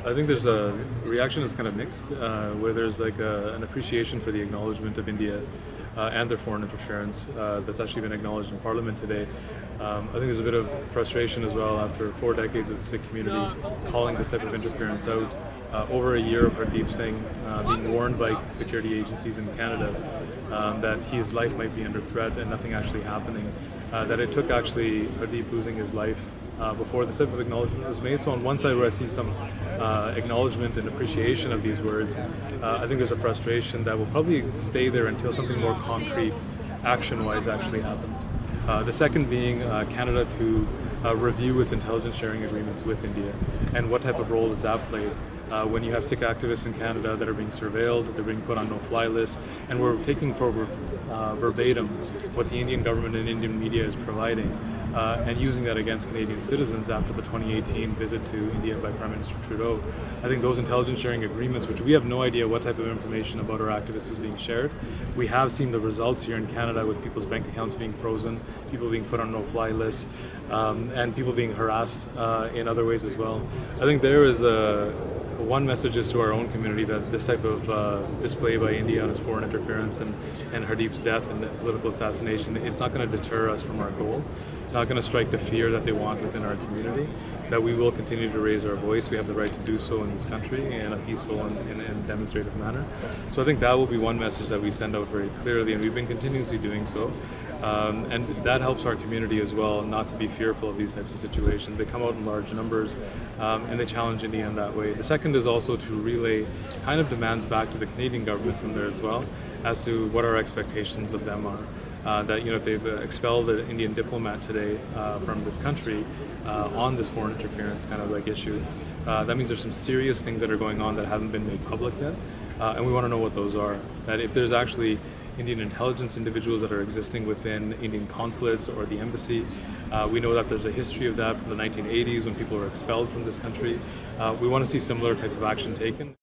I think there's a reaction is kind of mixed, where there's like an appreciation for the acknowledgement of India and their foreign interference that's actually been acknowledged in Parliament today. I think there's a bit of frustration as well after 4 decades of the Sikh community calling this type of interference out. Over a year of Hardeep Singh being warned by security agencies in Canada that his life might be under threat and nothing actually happening. That it took actually Hardeep losing his life before this type of acknowledgement was made. So on one side where I see some acknowledgement and appreciation of these words, I think there's a frustration that will probably stay there until something more concrete action-wise actually happens. The second being Canada to review its intelligence sharing agreements with India, and what type of role does that play when you have Sikh activists in Canada that are being surveilled, they're being put on no-fly lists, and we're taking for verbatim what the Indian government and Indian media is providing, and using that against Canadian citizens after the 2018 visit to India by Prime Minister Trudeau. I think those intelligence sharing agreements, which we have no idea what type of information about our activists is being shared, we have seen the results here in Canada with people's bank accounts being frozen, people being put on no-fly lists, and people being harassed in other ways as well. I think there is one message is to our own community that this type of display by India on its foreign interference and Hardeep's death and political assassination, it's not going to deter us from our goal. It's not going to strike the fear that they want within our community, that we will continue to raise our voice. We have the right to do so in this country in a peaceful and demonstrative manner. So I think that will be one message that we send out very clearly, and we've been continuously doing so. And that helps our community as well not to be fearful of these types of situations. They come out in large numbers and they challenge India in that way. The second is also to relay kind of demands back to the Canadian government from there as well as to what our expectations of them are. That they've expelled an Indian diplomat today from this country on this foreign interference kind of like issue. That means there's some serious things that are going on that haven't been made public yet, and we want to know what those are. That if there's actually Indian intelligence individuals that are existing within Indian consulates or the embassy. We know that there's a history of that from the 1980s when people were expelled from this country. We want to see similar type of action taken.